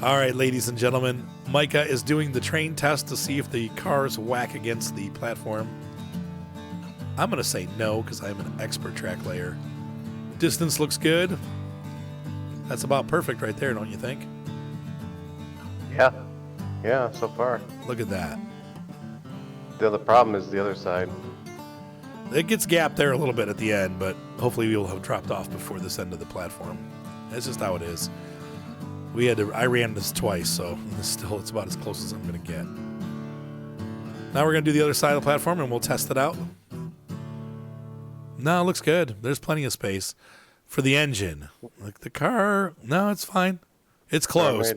All right, ladies and gentlemen, Micah is doing the train test to see if the cars whack against the platform. I'm going to say no because I'm an expert track layer. Distance looks good. That's about perfect right there, don't you think? Yeah, so far. Look at that. The other problem is the other side. It gets gapped there a little bit at the end, but hopefully we will have dropped off before this end of the platform. That's just how it is. I ran this twice, so it's about as close as I'm going to get. Now we're going to do the other side of the platform, and we'll test it out. No, it looks good. There's plenty of space for the engine. Like the car, no, it's fine. It's closed.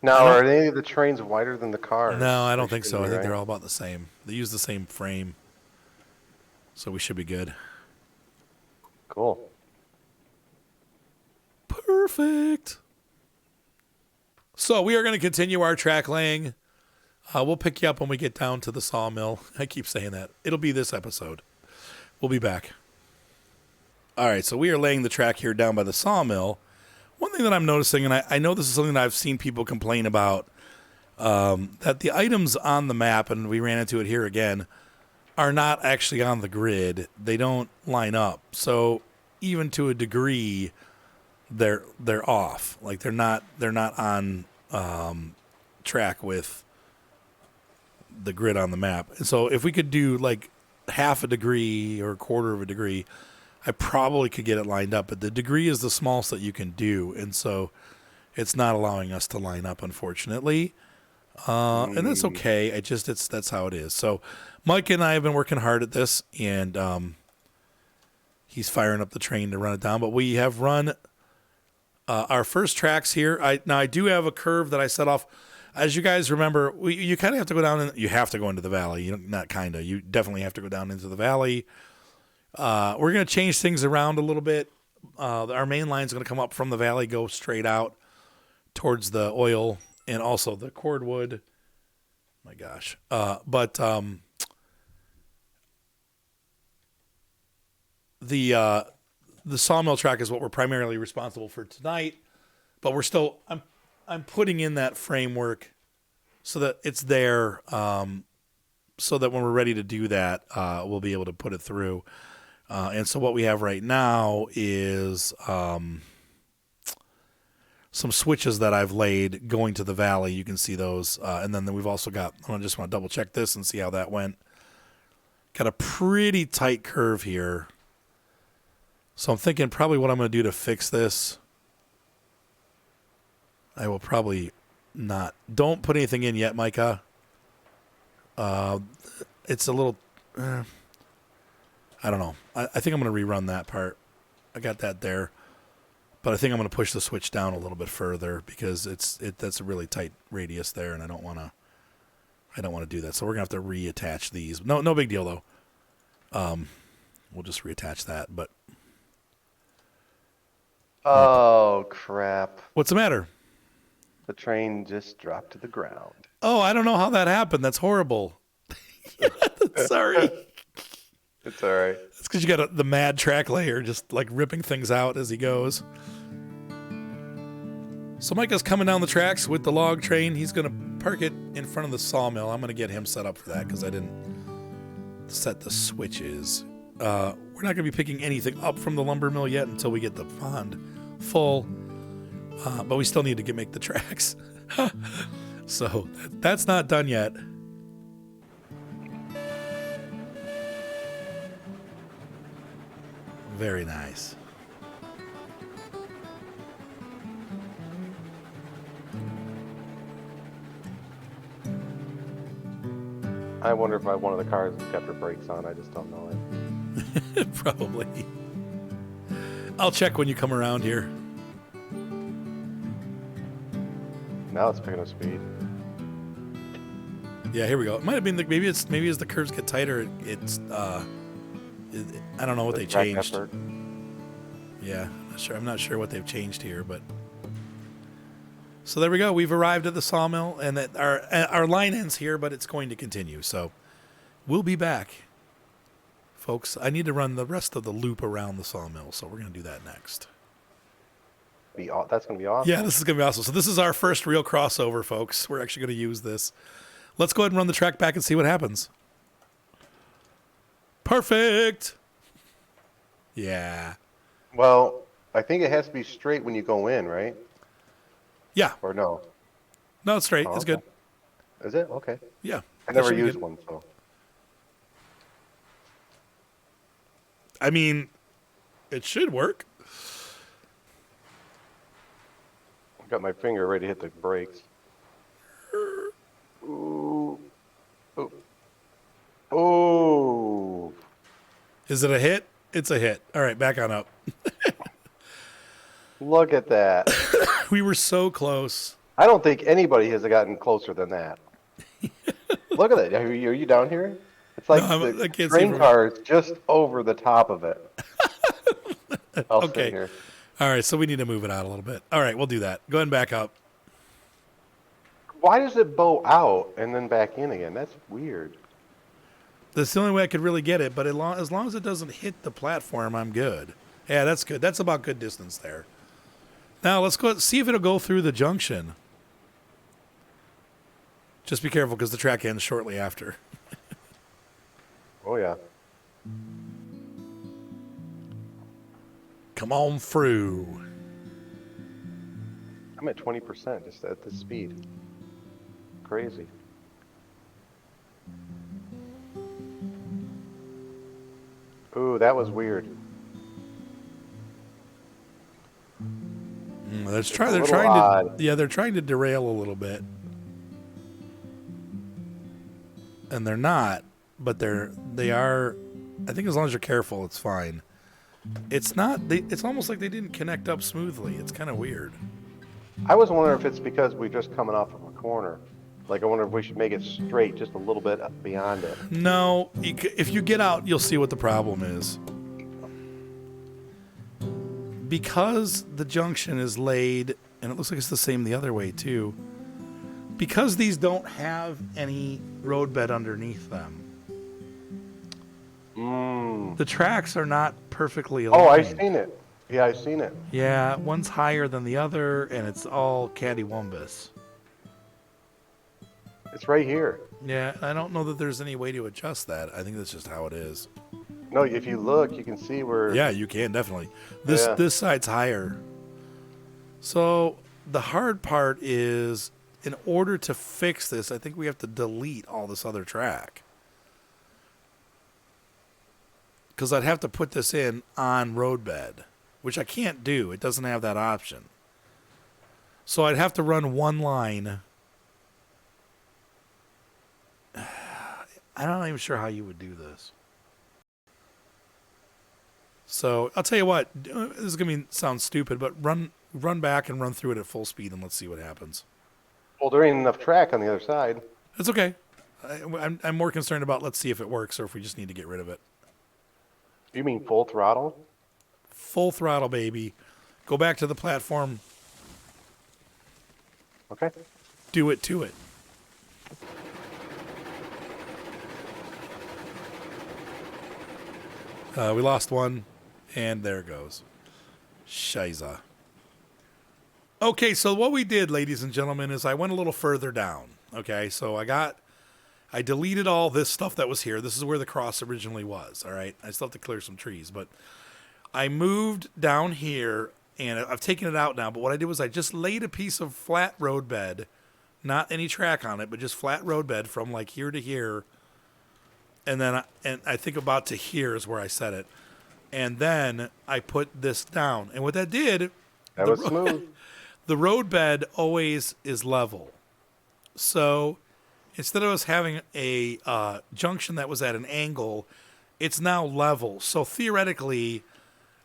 Now, are any of the trains wider than the cars? No, I don't think so. I think they're all about the same. They use the same frame, so we should be good. Cool. Perfect. So we are going to continue our track laying. We'll pick you up when we get down to the sawmill. I keep saying that. It'll be this episode. We'll be back. All right, so we are laying the track here down by the sawmill. One thing that I'm noticing, and I know this is something that I've seen people complain about, that the items on the map, and we ran into it here again, are not actually on the grid. They don't line up. So even to a degree, they're off. Like they're not on track with the grid on the map. And so if we could do like half a degree or a quarter of a degree, I probably could get it lined up, but the degree is the smallest that you can do, and so it's not allowing us to line up, unfortunately. And that's okay. That's how it is. So Mike and I have been working hard at this, and he's firing up the train to run it down. But we have run our first tracks here. I do have a curve that I set off. As you guys remember, you kind of have to go down, and you have to go into the valley. Not kind of. You definitely have to go down into the valley. We're going to change things around a little bit. Our main line is going to come up from the valley, go straight out towards the oil and also the cordwood. My gosh. But the sawmill track is what we're primarily responsible for tonight. But we're still, I'm putting in that framework so that it's there, so that when we're ready to do that, we'll be able to put it through. And so what we have right now is some switches that I've laid going to the valley. You can see those. And then we've also got, I just want to double check this and see how that went. Got a pretty tight curve here. So I'm thinking probably what I'm going to do to fix this, I will probably not. Don't put anything in yet, Micah. It's a little... I don't know. I think I'm going to rerun that part. I got that there. But I think I'm going to push the switch down a little bit further because that's a really tight radius there, and I don't want to do that. So we're going to have to reattach these. No big deal, though. We'll just reattach that. But oh, crap. What's the matter? The train just dropped to the ground. Oh, I don't know how that happened. That's horrible. Sorry. It's all right. It's because you got the mad track layer just like ripping things out as he goes. So Micah's coming down the tracks with the log train. He's going to park it in front of the sawmill. I'm going to get him set up for that because I didn't set the switches. We're not going to be picking anything up from the lumber mill yet until we get the pond full. But we still need to make the tracks. So that's not done yet. Very nice. I wonder if one of the cars kept her brakes on. I just don't know it. Probably. I'll check when you come around here. Now it's picking up speed. Yeah, here we go. It might have been maybe as the curves get tighter, I don't know what they changed. Effort. Yeah, I'm not sure what they've changed here, but so there we go. We've arrived at the sawmill, and that our line ends here, but it's going to continue. So we'll be back, folks. I need to run the rest of the loop around the sawmill, so we're going to do that next. That's gonna be awesome. Yeah, this is going to be awesome. So this is our first real crossover, folks. We're actually going to use this. Let's go ahead and run the track back and see what happens. Perfect. Yeah. Well, I think it has to be straight when you go in, right? Yeah. Or no? No, it's straight. Oh, It's okay. good. Is it? Okay. Yeah. I that never should be used good. one, so. I mean, it should work. I've got my finger ready to hit the brakes. Ooh. Ooh. Ooh. Is it a hit? It's a hit. All right, back on up. Look at that. We were so close. I don't think anybody has gotten closer than that. Look at that. Are you down here? It's like No, I the can't see train from car is just over the top of it. I'll Okay. sit here. All right, so we need to move it out a little bit. All right, we'll do that. Go ahead and back up. Why does it bow out and then back in again? That's weird. That's the only way I could really get it, but as long as it doesn't hit the platform, I'm good. Yeah, that's good. That's about good distance there. Now, let's go see if it'll go through the junction. Just be careful because the track ends shortly after. Oh, yeah. Come on through. I'm at 20% just at this speed. Crazy. Ooh, that was weird. They're little trying odd. to, yeah, they're trying to derail a little bit, and they're not, but they are. I think as long as you're careful, it's fine. It's not. It's almost like they didn't connect up smoothly. It's kind of weird. I was wondering if it's because we're just coming off of a corner. Like, I wonder if we should make it straight just a little bit beyond it. No, if you get out, you'll see what the problem is. Because the junction is laid, and it looks like it's the same the other way too. Because these don't have any roadbed underneath them, the tracks are not perfectly aligned. Oh, I've seen it. Yeah, I've seen it. Yeah, one's higher than the other, and it's all cattywampus. It's right here. Yeah, I don't know that there's any way to adjust that. I think that's just how it is. No, if you look, you can see where... Yeah, you can, definitely. Yeah. This side's higher. So the hard part is, in order to fix this, I think we have to delete all this other track. Because I'd have to put this in on roadbed, which I can't do. It doesn't have that option. So I'd have to run one line. I'm not even sure how you would do this. So I'll tell you what. This is gonna sound stupid, but run back and run through it at full speed, and let's see what happens. Well, there ain't enough track on the other side. That's okay. I'm more concerned about let's see if it works or if we just need to get rid of it. You mean full throttle? Full throttle, baby. Go back to the platform. Okay. Do it to it. We lost one, and there it goes. Shiza. Okay, so what we did, ladies and gentlemen, is I went a little further down. Okay, so I deleted all this stuff that was here. This is where the cross originally was, all right? I still have to clear some trees, but I moved down here, and I've taken it out now, but what I did was I just laid a piece of flat roadbed, not any track on it, but just flat roadbed from like here to here, and then I think about to here is where I set it. And then I put this down. And what that did... That was smooth. The roadbed always is level. So instead of us having a junction that was at an angle, it's now level. So theoretically,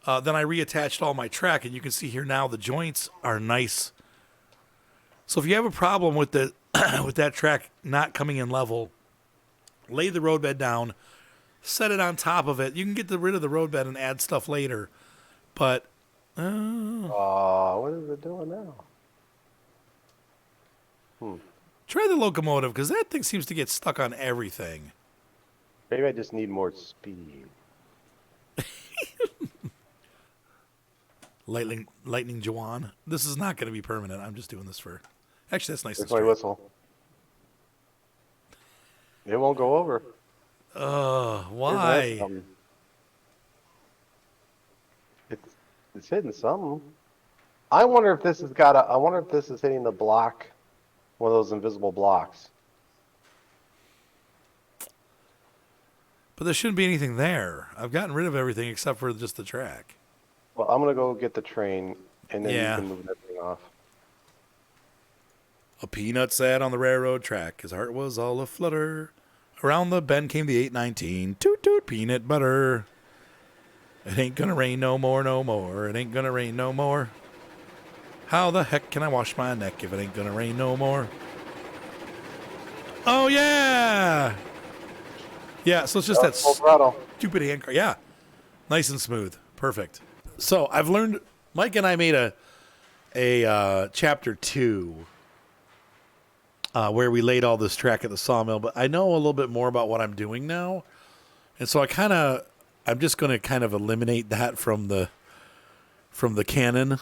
then I reattached all my track, and you can see here now the joints are nice. So if you have a problem with the with that track not coming in level, lay the roadbed down, set it on top of it. You can get rid of the roadbed and add stuff later. But, Oh, what is it doing now? try the locomotive, because that thing seems to get stuck on everything. Maybe I just need more speed. Lightning Jawan. This is not going to be permanent. I'm just doing this for. Actually, that's nice and It's my straight. whistle. It won't go over. Why? It's hitting something. I wonder if this has got I wonder if this is hitting the block, one of those invisible blocks. But there shouldn't be anything there. I've gotten rid of everything except for just the track. Well, I'm gonna go get the train, and then Yeah. you can move that thing off. A peanut sat on the railroad track. His heart was all aflutter. Around the bend came the 819. Toot toot peanut butter. It ain't gonna rain no more, no more. It ain't gonna rain no more. How the heck can I wash my neck if it ain't gonna rain no more? Oh yeah! Yeah, so it's just that Full throttle. stupid hand car. Yeah, nice and smooth. Perfect. So I've learned. Mike and I made a chapter 2 where we laid all this track at the sawmill, but I know a little bit more about what I'm doing now, and so I'm just going to kind of eliminate that from the canon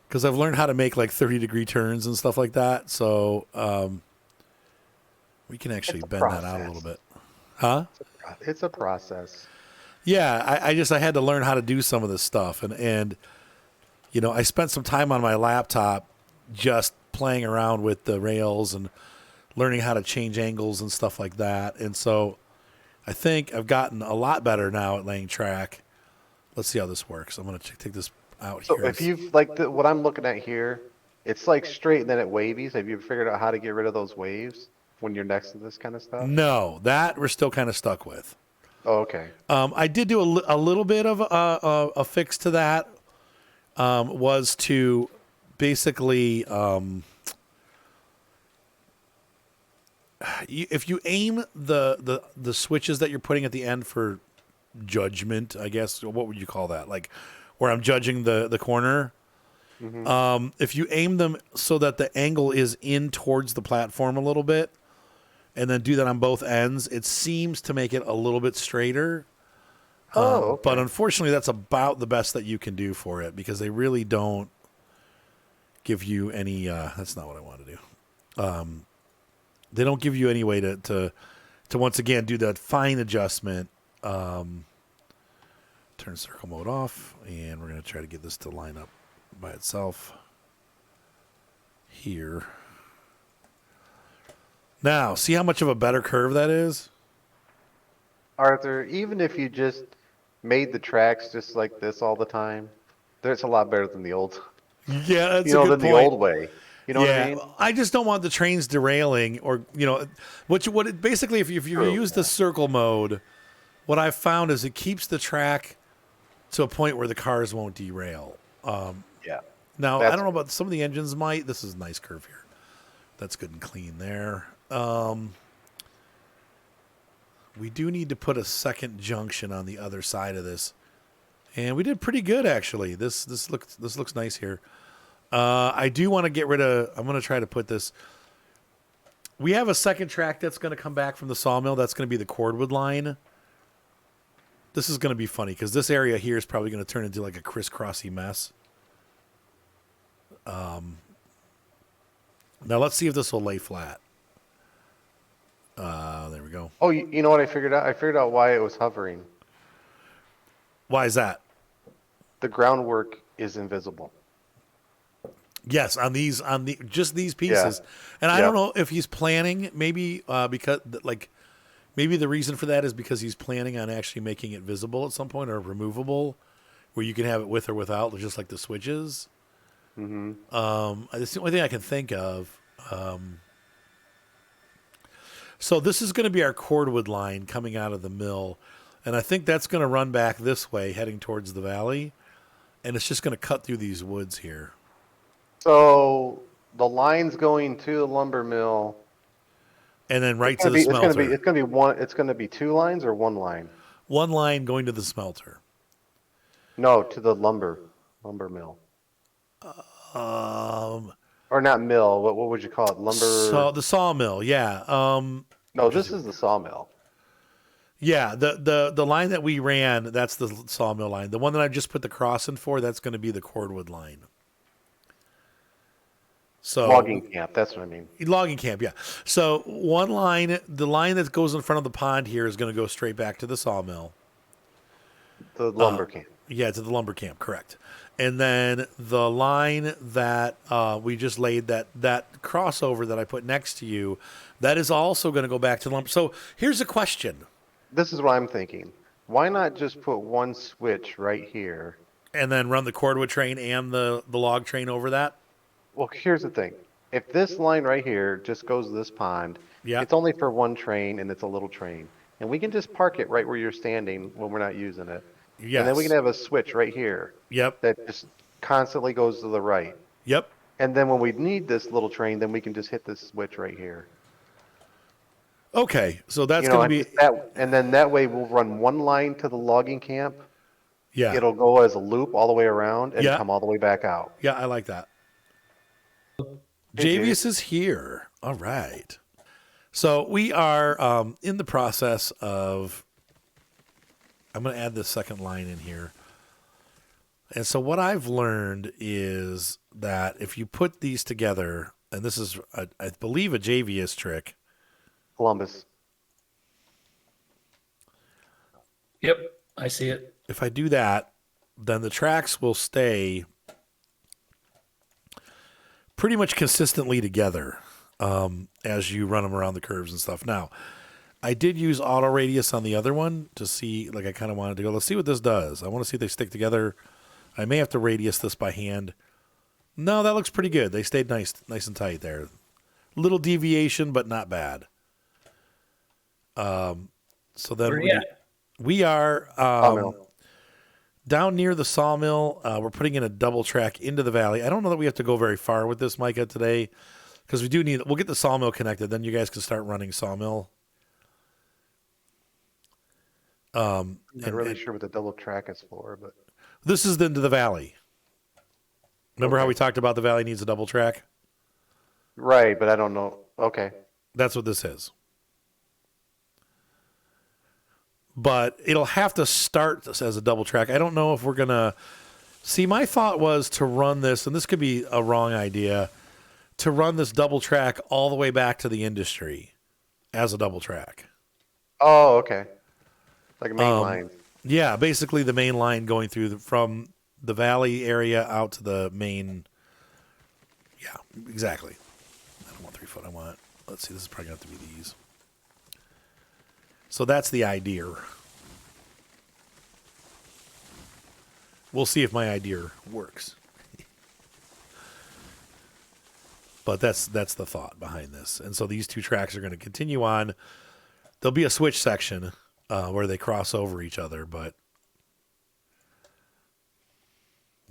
because I've learned how to make like 30-degree turns and stuff like that. So we can actually bend that out a little bit. Huh? It's a process. Yeah, I had to learn how to do some of this stuff, and you know, I spent some time on my laptop just playing around with the rails and learning how to change angles and stuff like that. And so I think I've gotten a lot better now at laying track. Let's see how this works. I'm going to take this out So here. if you've what I'm looking at here, it's like straight and then it wavies. Have you figured out how to get rid of those waves when you're next to this kind of stuff? No, that we're still kind of stuck with. Oh, okay. I did do a little bit of a fix to that. Was to basically, if you aim the switches that you're putting at the end for judgment, I guess, what would you call that? Like where I'm judging the corner. Mm-hmm. If you aim them so that the angle is in towards the platform a little bit, and then do that on both ends, it seems to make it a little bit straighter. Okay. But unfortunately, that's about the best that you can do for it because they really don't give you any. That's not what I want to do. They don't give you any way to once again do that fine adjustment. Turn circle mode off, and we're going to try to get this to line up by itself here. Now, see how much of a better curve that is? Arthur, even if you just made the tracks just like this all the time, it's a lot better than the old. Yeah, that's than a good the point. old way. You know what I mean? I just don't want the trains derailing, or basically if you use the circle mode, what I've found is it keeps the track to a point where the cars won't derail. Yeah. Now I don't know about some of the engines might. This is a nice curve here. That's good and clean there. We do need to put a second junction on the other side of this, and we did pretty good actually. This looks nice here. I do want to get rid of. I'm going to try to put this. We have a second track that's going to come back from the sawmill. That's going to be the cordwood line. This is going to be funny because this area here is probably going to turn into like a crisscrossy mess. Now let's see if this will lay flat. There we go. Oh, you know what I figured out? I figured out why it was hovering. Why is that? The groundwork is invisible. Yes, just these pieces. Yeah. And I don't know if he's planning, maybe because maybe the reason for that is because he's planning on actually making it visible at some point or removable, where you can have it with or without, just like the switches. Mm-hmm. That's the only thing I can think of. So this is going to be our cordwood line coming out of the mill, and I think that's going to run back this way, heading towards the valley, and it's just going to cut through these woods here. So the line's going to the lumber mill, and then right to the smelter. It's going to be one. It's going to be two lines or one line. One line going to the smelter. No, to the lumber mill. Or not mill. What would you call it? Lumber. So the sawmill, yeah. No, this is the sawmill. Yeah, the line that we ran, that's the Sawmill line. The one that I just put the cross in for, that's going to be the cordwood line. So Logging camp. That's what I mean. logging camp, yeah. So one line, the line that goes in front of the pond here is going to go straight back to the sawmill. The lumber camp. Yeah, to the lumber camp, correct. And then the line that we just laid, that crossover that I put next to you, that is also going to go back to the lumber. So here's a question. This is what I'm thinking. Why not just put one switch right here? And then run the cordwood train and the log train over that? Well, here's the thing. If this line right here just goes to this pond, Yeah. it's only for one train and it's a little train. And we can just park it right where you're standing when we're not using it. Yes. And then we can have a switch right here Yep. that just constantly goes to the right. Yep. And then when we need this little train, then we can just hit this switch right here. Okay, so that's You know, going to be and then that way we'll run one line to the logging camp. yeah. It'll go as a loop all the way around and Yeah. come all the way back out. Yeah, I like that. Hey, Javius is here. All right. So we are in the process of. I'm going to add this second line in here. And so what I've learned is that if you put these together, and this is, I believe, a Javius trick. Columbus. Yep, I see it. If I do that, then the tracks will stay pretty much consistently together as you run them around the curves and stuff. Now, I did use auto radius on the other one to see, like I kind of wanted to go, let's see what this does. I want to see if they stick together. I may have to radius this by hand. No, that looks pretty good. They stayed nice and tight there. Little deviation, but not bad. So then Where you at? we are Sawmill. down near the sawmill. We're putting in a double track into the valley. I don't know that we have to go very far with this, Micah, today, because we'll get the sawmill connected. Then you guys can start running sawmill. I'm not really sure what the double track is for, but This is into the valley. Remember how we talked about the valley needs a double track? right, but I don't know. Okay. That's what this is. But it'll have to start as a double track. I don't know if we're going to... See, my thought was to run this, and this could be a wrong idea, to run this double track all the way back to the industry as a double track. Oh, okay. Like a main line. Yeah, basically the main line going through from the valley area out to the main. Yeah, exactly. I don't want 3 foot. I want. Let's see. This is probably going to have to be these. So that's the idea. We'll see if my idea works. But that's the thought behind this. And so these two tracks are going to continue on. There'll be a switch section where they cross over each other, but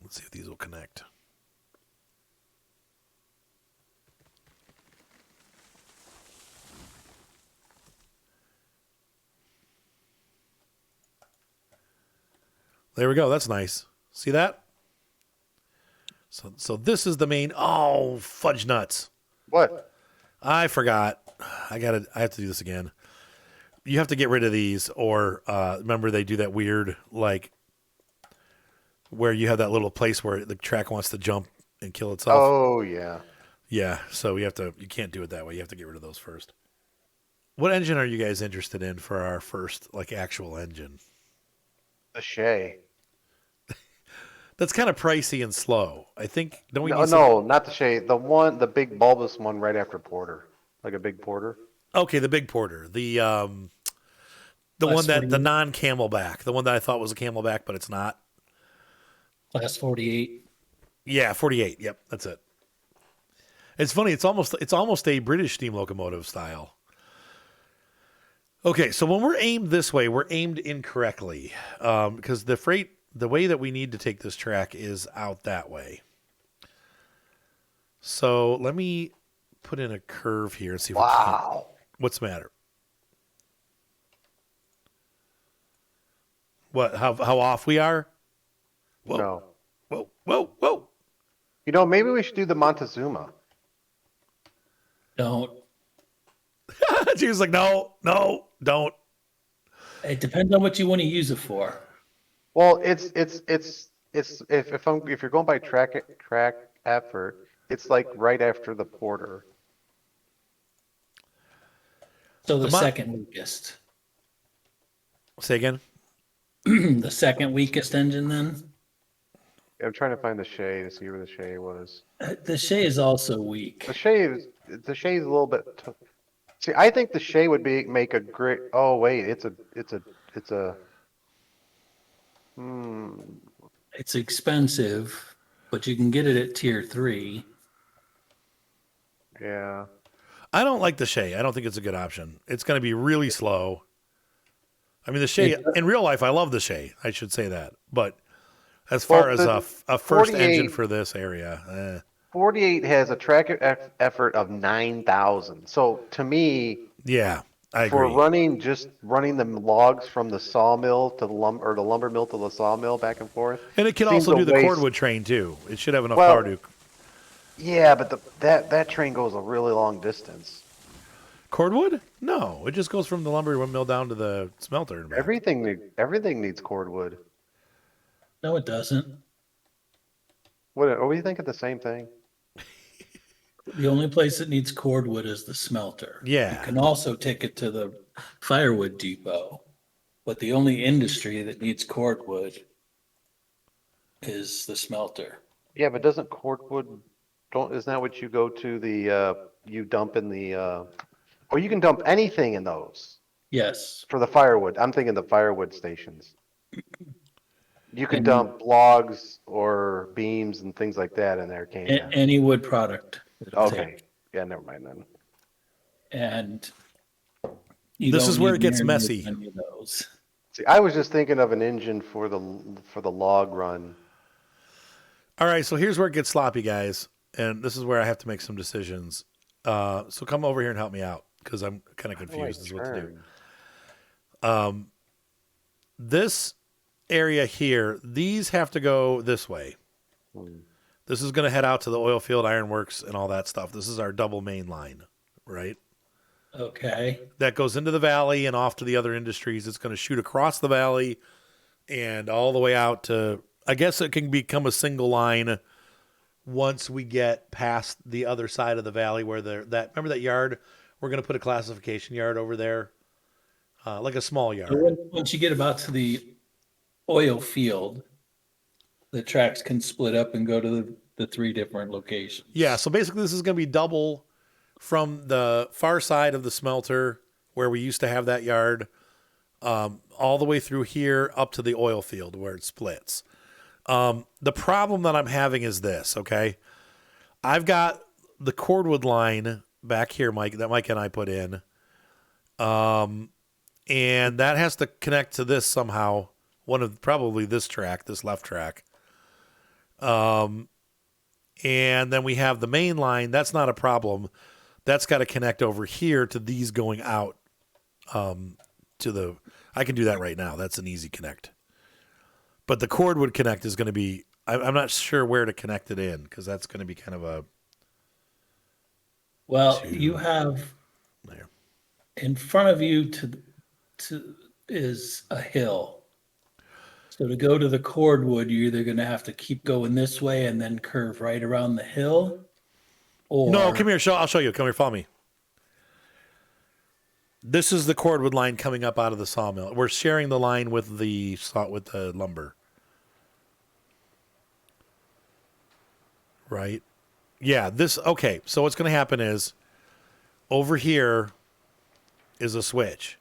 let's see if these will connect. There we go. That's nice. See that? So this is the main. Oh, fudge nuts! What? I forgot. I have to do this again. You have to get rid of these, or remember they do that weird, like, where you have that little place where the track wants to jump and kill itself. Oh, yeah. Yeah, so you can't do it that way. You have to get rid of those first. What engine are you guys interested in for our first, like, actual engine? The Shay. That's kind of pricey and slow. I think, don't we No, need no, not the Shay. The big bulbous one right after Porter. Like a big Porter. Okay, the big Porter. The one that, the non-camelback. The one that I thought was a camelback, but it's not. Class 48. Yeah, 48. Yep, that's it. It's funny. It's almost a British steam locomotive style. Okay, so when we're aimed this way, we're aimed incorrectly because the way that we need to take this track is out that way. So let me put in a curve here and see if we can. Wow. What's the matter? What? How off we are? Whoa. No. Whoa! Whoa! Whoa! You know, maybe we should do the Montezuma. Don't. She was like, no, don't. It depends on what you want to use it for. Well, if you're going by track effort, it's like right after the Porter. So the The mo- second weakest. Say again. The second weakest engine then? I'm trying to find the Shay to see where the Shay was. The Shay is also weak. The Shay is a little bit. See, I think the Shay would make a great. Oh wait, it's a. Hmm. It's expensive, but you can get it at tier 3. Yeah. I don't like the Shay. I don't think it's a good option. It's going to be really slow. I mean, the Shay, in real life, I love the Shay. I should say that. But as far as a first engine for this area, 48 has a track effort of 9,000. So to me, yeah, I for agree. running the logs from the sawmill to the lumber mill to the sawmill back and forth. And it can seems also a do the waste. cordwood train, too. It should have enough Well, power to. Yeah, but that train goes a really long distance. Cordwood? No, it just goes from the lumber mill down to the smelter and back. Everything needs cordwood. No, it doesn't. What are we thinking the same thing? The only place that needs cordwood is the smelter. Yeah. You can also take it to the firewood depot, but the only industry that needs cordwood is the smelter. Yeah, but doesn't cordwood isn't that what you go to you dump in the or you can dump anything in those Yes. for the firewood. I'm thinking the firewood stations. You can And dump logs or beams and things like that in there, can't you? any wood product. it'll Okay. take. Yeah, never mind then. And This is where it gets messy. Any of those. See, I was just thinking of an engine for the log run. All right, so here's where it gets sloppy, guys. And this is where I have to make some decisions. So come over here and help me out because I'm kind of confused as what to do. This area here, these have to go this way. This is going to head out to the oil field, ironworks, and all that stuff. This is our double main line, right? Okay. That goes into the valley and off to the other industries. It's going to shoot across the valley and all the way out to, I guess it can become a single line once we get past the other side of the valley where remember that yard? We're going to put a classification yard over there, like a small yard. Once you get about to the oil field, the tracks can split up and go to the 3 different locations. Yeah, so basically this is going to be double from the far side of the smelter where we used to have that yard, all the way through here up to the oil field where it splits. The problem that I'm having is this, okay? I've got the cordwood line back here, Mike, that Mike and I put in. And that has to connect to this somehow. Probably this track, this left track. And then we have the main line. That's not a problem. That's got to connect over here to these going out. I can do that right now. That's an easy connect. But the cordwood connect is going to be, I'm not sure where to connect it in because that's going to be kind of a. Well, you have there. In front of you is a hill. So to go to the cordwood, you're either going to have to keep going this way and then curve right around the hill. Or No, come here. I'll show you. Come here. Follow me. This is the cordwood line coming up out of the sawmill. We're sharing the line with the lumber. Right? Yeah, okay. So what's going to happen is over here is a switch.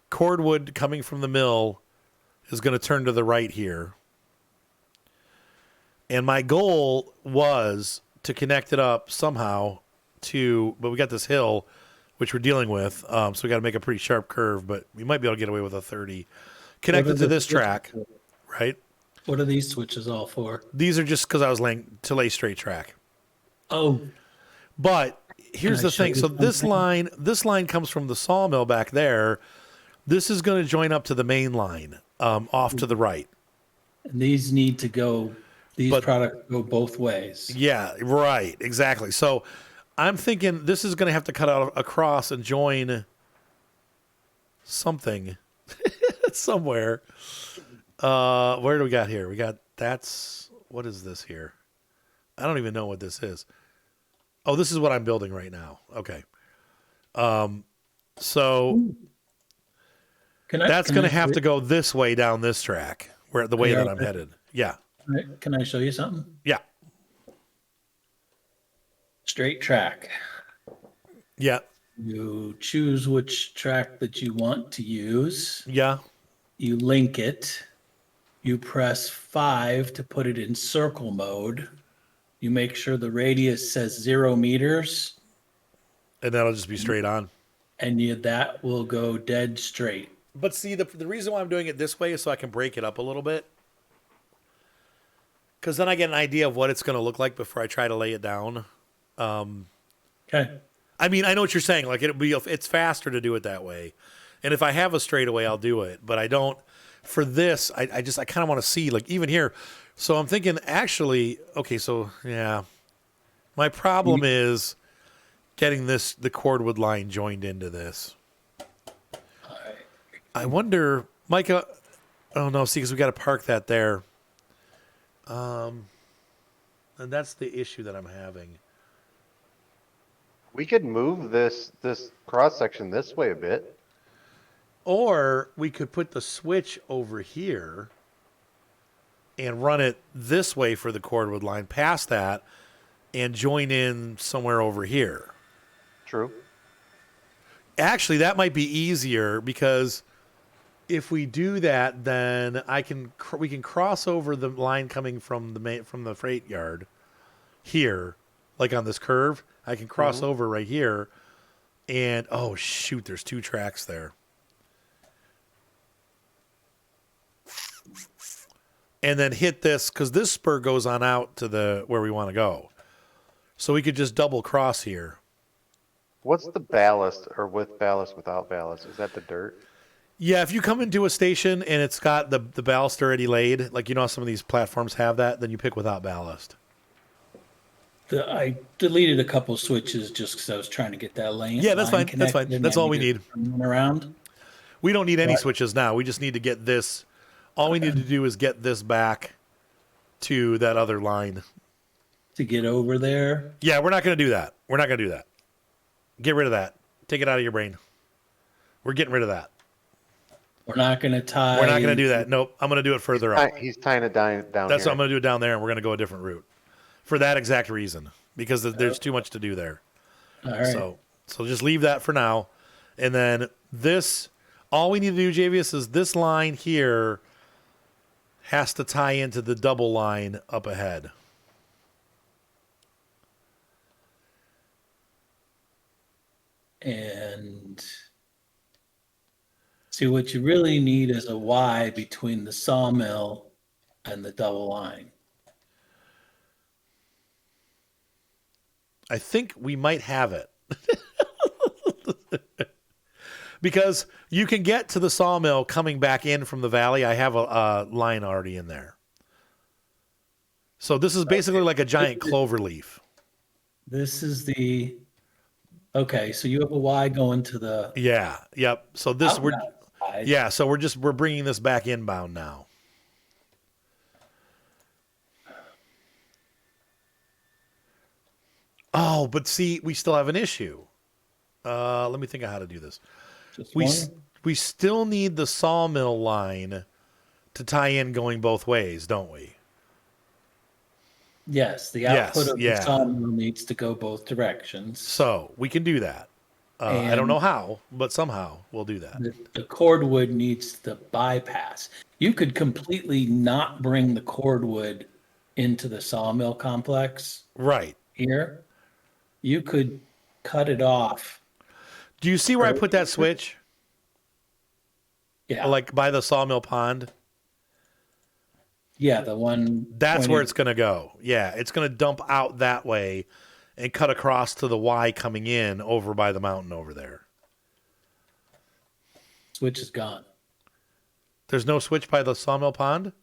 Cordwood coming from the mill is going to turn to the right here. And my goal was to connect it up somehow but we got this hill, which we're dealing with. So we got to make a pretty sharp curve, but we might be able to get away with a 30. Connected to this track, right? What are these switches all for? These are just because I was to lay straight track. Oh. But here's the thing. So this line comes from the sawmill back there. This is going to join up to the main line off to the right. And these need to go, products go both ways. Yeah, right. Exactly. So I'm thinking this is going to have to cut out across and join something somewhere. Where do we got here? We got what is this here? I don't even know what this is. Oh, this is what I'm building right now. Okay. So that's going to have to go this way down this track, where the way that I'm headed. Yeah. Can I show you something? Yeah. Straight track. Yeah. You choose which track that you want to use. Yeah. You link it. You press 5 to put it in circle mode. You make sure the radius says 0 meters. And that'll just be straight on. And that will go dead straight. But see, the reason why I'm doing it this way is so I can break it up a little bit. Because then I get an idea of what it's going to look like before I try to lay it down. Okay. I mean, I know what you're saying. Like it's faster to do it that way. And if I have a straightaway, I'll do it. But I don't. For this, I kind of want to see, like, even here. So I'm thinking, actually, okay, so, yeah. My problem is getting the cordwood line joined into this. All right. I wonder, Micah, oh, no, see, because we got to park that there. And that's the issue that I'm having. We could move this cross section this way a bit. Or we could put the switch over here and run it this way for the cordwood line, past that, and join in somewhere over here. True. Actually, that might be easier because if we do that, then we can cross over the line coming from the freight yard here, like on this curve. I can cross over right here, and oh shoot, there's 2 tracks there. And then hit this, because this spur goes on out to where we want to go. So we could just double cross here. What's the ballast, or with ballast, without ballast? Is that the dirt? Yeah, if you come into a station and it's got the ballast already laid, like how some of these platforms have that, then you pick without ballast. I deleted a couple switches just because I was trying to get that lane. Yeah, that's fine. That's fine. That's all we need. Around. We don't need any switches now. We just need to get this. All we need to do is get this back to that other line. To get over there? Yeah, we're not going to do that. We're not going to do that. Get rid of that. Take it out of your brain. We're getting rid of that. We're not going to tie. We're not going to do that. Nope. I'm going to do it further up. He's tying it down That's here. what I'm going to do it down there, and we're going to go a different route. For that exact reason. Because there's too much to do there. All right. So just leave that for now. And then this, all we need to do, Javius, is this line here has to tie into the double line up ahead. And see, what you really need is a Y between the sawmill and the double line. I think we might have it. Because you can get to the sawmill coming back in from the valley. I have a line already in there. So this is basically like a giant clover leaf. This is the... Okay, so you have a Y going to the... Yeah, yep. So this outside. So we're bringing this back inbound now. Oh, but see, we still have an issue. Let me think of how to do this. We still need the sawmill line to tie in going both ways, don't we? Yes, the output of the sawmill needs to go both directions. So we can do that. I don't know how, but somehow we'll do that. The cordwood needs to bypass. You could completely not bring the cordwood into the sawmill complex. Right. Here. You could cut it off. Do you see where I put that switch? Yeah. Like by the sawmill pond? Yeah, the one. That's where it's going to go. Yeah, it's going to dump out that way and cut across to the Y coming in over by the mountain over there. Switch is gone. There's no switch by the sawmill pond?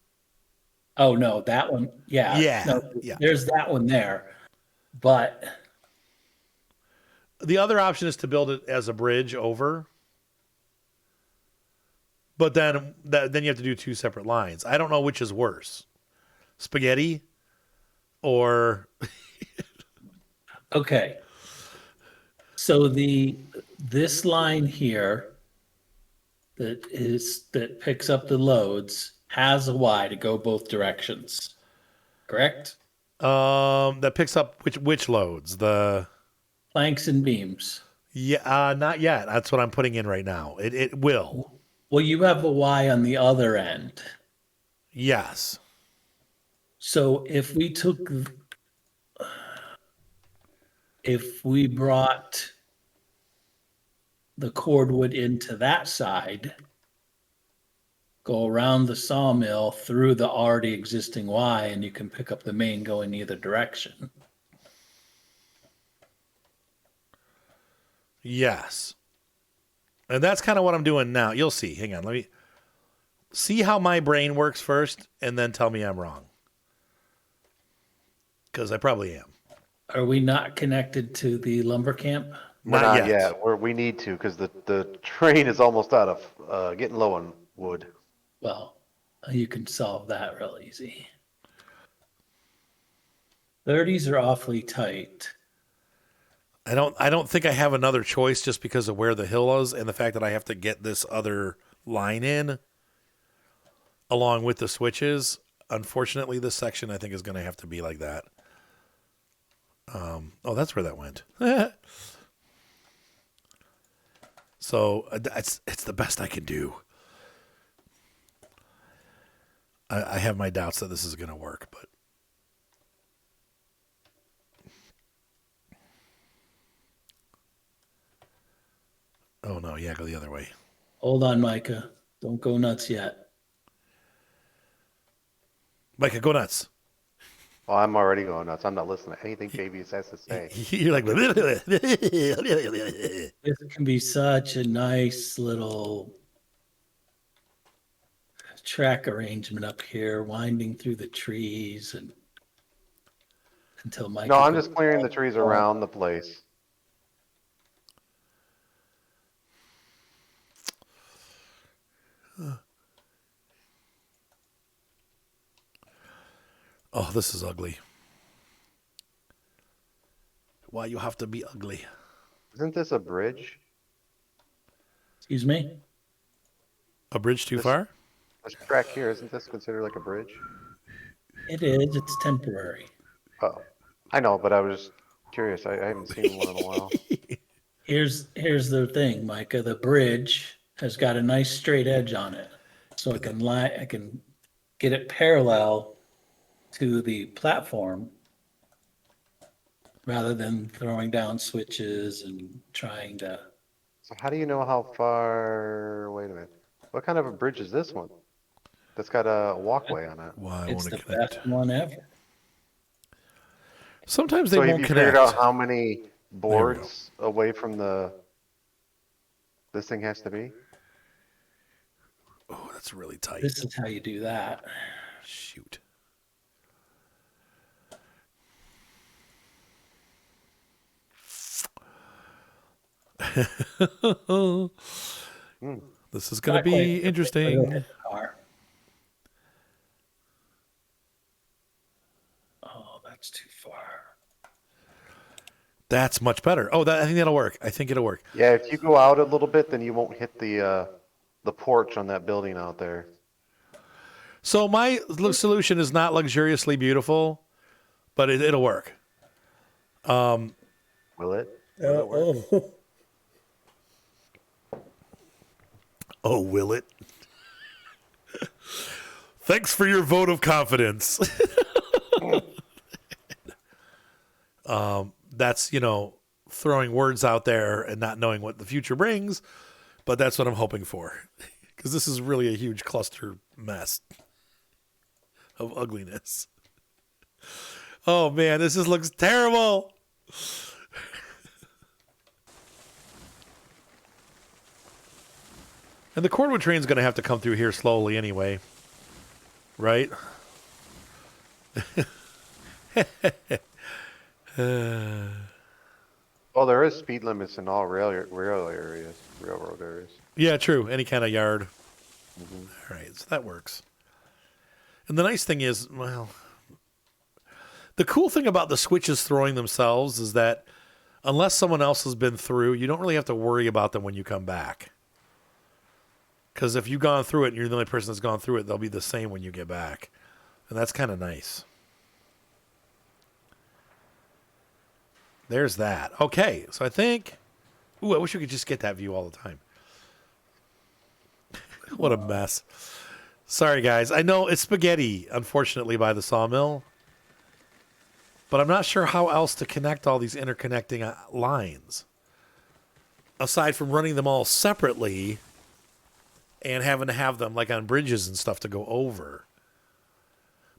Oh, no, that one. Yeah. Yeah. No, yeah. There's that one there. But the other option is to build it as a bridge over. But then you have to do 2 separate lines. I don't know which is worse, spaghetti or Okay. So this line here that picks up the loads has a Y to go both directions. Correct? that picks up which loads the. Planks and beams. Yeah, not yet. That's what I'm putting in right now. It will. Well, you have a Y on the other end. Yes. So if we brought the cordwood into that side, go around the sawmill through the already existing Y, and you can pick up the main going either direction. Yes. And that's kind of what I'm doing now. You'll see. Hang on. Let me see how my brain works first and then tell me I'm wrong. Because I probably am. Are we not connected to the lumber camp? We're Not not yet. yet. We need to because the train is almost out of getting low on wood. Well, you can solve that real easy. 30s are awfully tight. I don't think I have another choice just because of where the hill is and the fact that I have to get this other line in along with the switches. Unfortunately, this section I think is going to have to be like that. Oh, that's where that went. So it's the best I can do. I have my doubts that this is going to work, but. Oh, no. Yeah, go the other way. Hold on, Micah. Don't go nuts yet. Micah, go nuts. Oh, I'm already going nuts. I'm not listening to anything baby has to say. You're like, This can be such a nice little track arrangement up here, winding through the trees and until Micah. No, I'm just clearing the trees around the place. oh, this is ugly. Why you have to be ugly? Isn't this a bridge? Excuse me? A bridge too This- far? This track here, isn't this considered like a bridge? It is. It's temporary. Oh, I know, but I was just curious. I haven't seen one in a while. Here's the thing, Micah. The bridge has got a nice straight edge on it, so I can get it parallel to the platform rather than throwing down switches and trying to. So how do you know how far? Wait a minute. What kind of a bridge is this one? That's got a walkway on it. Why It's won't the it connect? best one ever. Sometimes they So have won't you connect. figured out how many go. boards away from this thing has to be? Oh, that's really tight. This is how you do that. Shoot. This is going to Not quite be interesting. the car. Oh, that's too far. That's much better. Oh, I think that'll work. I think it'll work. Yeah, if you go out a little bit, then you won't hit the porch on that building out there. So my solution is not luxuriously beautiful, but it'll work. Will it? Will it work? Oh, will it? Thanks for your vote of confidence. That's, throwing words out there and not knowing what the future brings, but that's what I'm hoping for. Because this is really a huge cluster mess of ugliness. Oh, man, this just looks terrible. And the cordwood train's going to have to come through here slowly anyway. Right? Oh, there is speed limits in all railroad areas. Yeah, true. Any kind of yard. All right, so that works. And the nice thing is, well, the cool thing about the switches throwing themselves is that unless someone else has been through, you don't really have to worry about them when you come back. Because if you've gone through it and you're the only person that's gone through it, they'll be the same when you get back. And that's kind of nice. There's that. Okay, so I think... Ooh, I wish we could just get that view all the time. What a mess. Sorry, guys. I know it's spaghetti, unfortunately, by the sawmill. But I'm not sure how else to connect all these interconnecting lines. Aside from running them all separately and having to have them like on bridges and stuff to go over.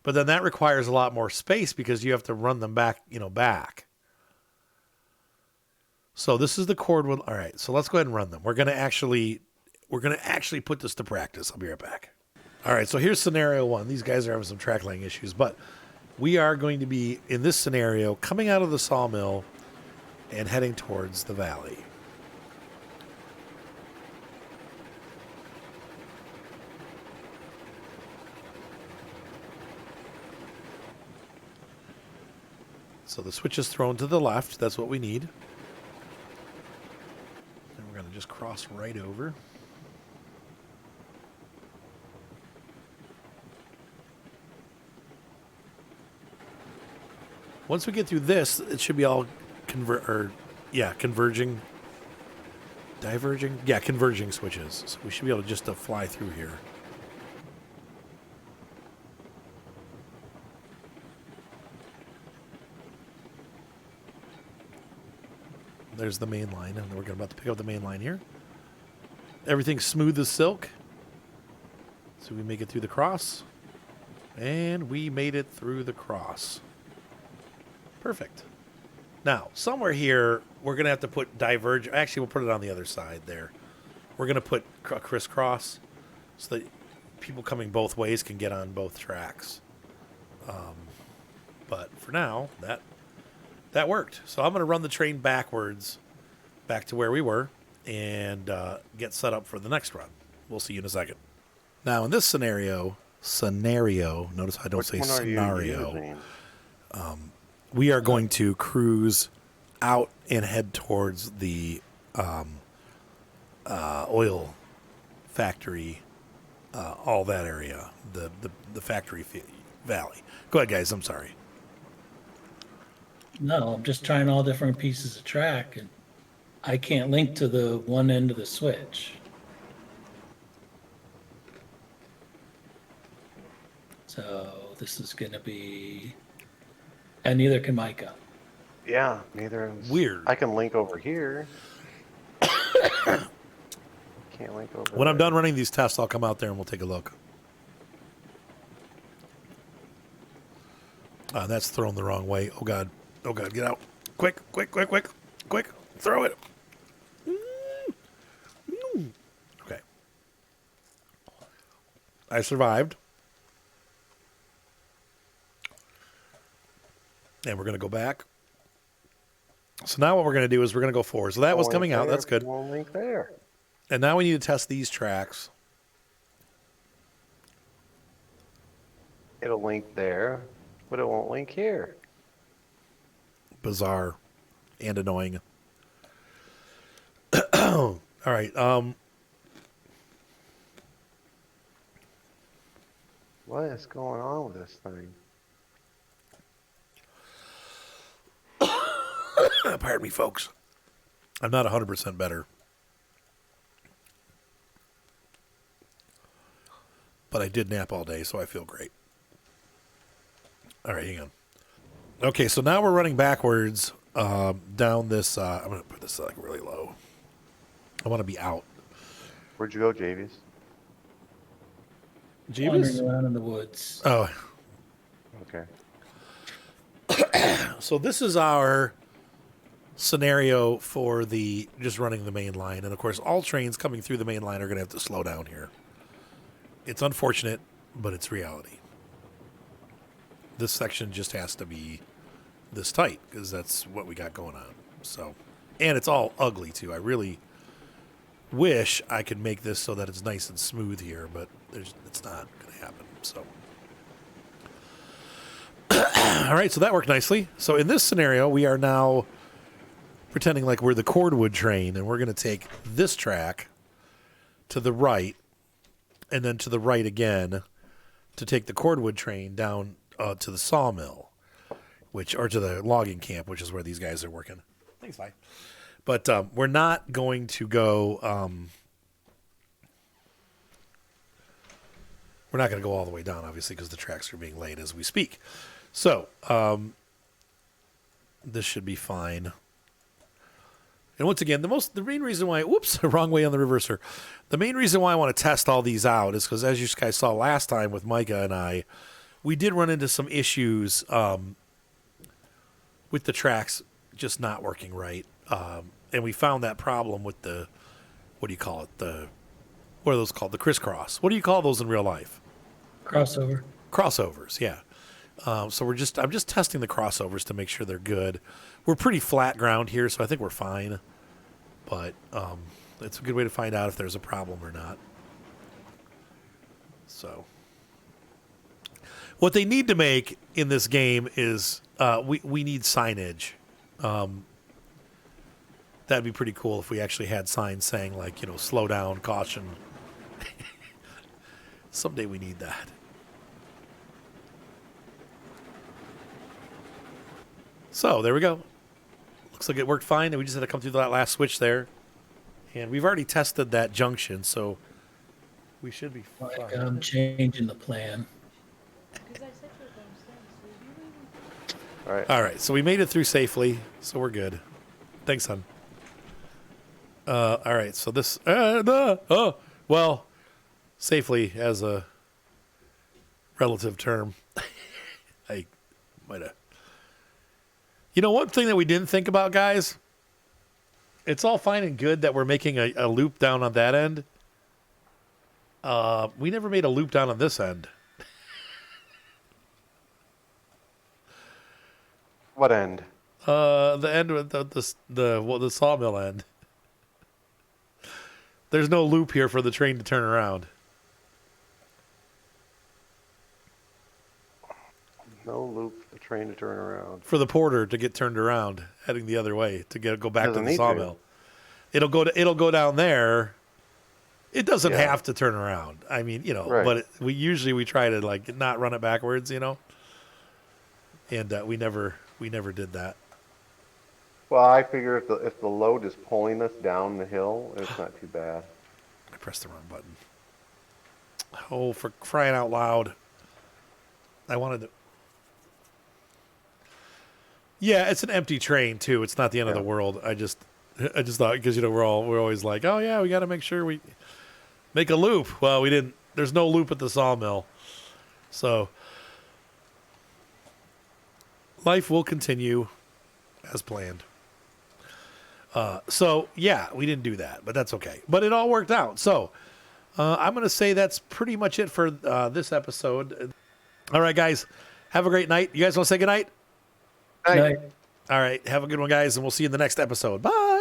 But then that requires a lot more space because you have to run them back, back. So this is the cordwood. All right, so let's go ahead and run them. We're gonna actually put this to practice. I'll be right back. All right, so here's scenario one. These guys are having some track laying issues, but we are going to be in this scenario coming out of the sawmill and heading towards the valley. So the switch is thrown to the left. That's what we need. And we're going to just cross right over. Once we get through this, it should be all converging. Diverging? Yeah, converging switches. So we should be able to just fly through here. There's the main line, and we're about to pick up the main line here. Everything's smooth as silk. So we make it through the cross. And we made it through the cross. Perfect. Now, somewhere here, we're going to have to put diverge. Actually, we'll put it on the other side there. We're going to put a crisscross so that people coming both ways can get on both tracks. But for now, that worked. So I'm going to run the train backwards back to where we were and get set up for the next run. We'll see you in a second. Now, in this scenario, notice I don't say scenario. We are going to cruise out and head towards the oil factory, all that area, the factory valley. Go ahead, guys. I'm sorry. No, I'm just trying all different pieces of track, and I can't link to the one end of the switch. So this is going to be... And neither can Micah. Yeah, neither is. Weird. I can link over here. Can't link over When I'm there. done running these tests, I'll come out there and we'll take a look. That's thrown the wrong way. Oh, God. Oh, God. Get out. Quick. Throw it. Okay. I survived. And we're going to go back. So now what we're going to do is we're going to go forward. So that was coming out. That's good. Won't link there. And now we need to test these tracks. It'll link there, but it won't link here. Bizarre and annoying. All right. What is going on with this thing? Pardon me, folks. I'm not 100% better. But I did nap all day, so I feel great. All right, hang on. Okay, so now we're running backwards down this. I'm going to put this like really low. I want to be out. Where'd you go, Javies? Wandering around in the woods. Oh, Okay. so this is our scenario for the just running the main line. And, of course, all trains coming through the main line are going to have to slow down here. It's unfortunate, but it's reality. This section just has to be this tight because that's what we got going on. So, and it's all ugly, too. I really wish I could make this so that it's nice and smooth here, but it's not going to happen. So, all right, so that worked nicely. So in this scenario, we are now pretending like we're the cordwood train, and we're going to take this track to the right, and then to the right again to take the cordwood train down to the sawmill, or to the logging camp, which is where these guys are working. Thanks, bye. But we're not going to go. We're not going to go all the way down, obviously, because the tracks are being laid as we speak. So this should be fine. And once again, the main reason why, whoops, wrong way on the reverser. The main reason why I want to test all these out is because, as you guys saw last time with Micah and I, we did run into some issues with the tracks just not working right. And we found that problem with the, what do you call it? What are those called? The crisscross. What do you call those in real life? Crossover. Crossovers, yeah. So I'm just testing the crossovers to make sure they're good. We're pretty flat ground here, so I think we're fine. But it's a good way to find out if there's a problem or not. So what they need to make in this game is we need signage. That'd be pretty cool if we actually had signs saying, like, slow down, caution. Someday we need that. So there we go. Looks like it worked fine, and we just had to come through that last switch there. And we've already tested that junction, so we should be fine. Like, I'm changing the plan. All right. So we made it through safely, so we're good. Thanks, hon. All right, so this... well, safely as a relative term. I might have... one thing that we didn't think about, guys? It's all fine and good that we're making a loop down on that end. We never made a loop down on this end. What end? The end with the sawmill end. There's no loop here for the train to turn around. No loop for the train to turn around. For the porter to get turned around, heading the other way to go back to Doesn't the need sawmill. It'll go down there. It doesn't have to turn around. I mean, Right. but we try to like not run it backwards, and we never did that. Well, I figure if the load is pulling us down the hill, it's not too bad. I pressed the wrong button. Oh, for crying out loud! I wanted to. Yeah, it's an empty train too. It's not the end of the world. I just thought, because we're always like, oh yeah, we got to make sure we make a loop. Well, we didn't. There's no loop at the sawmill, so life will continue as planned. So yeah, we didn't do that, but that's okay. But it all worked out. So I'm going to say that's pretty much it for this episode. All right, guys, have a great night. You guys want to say good night? Night. All right, have a good one, guys, and we'll see you in the next episode. Bye.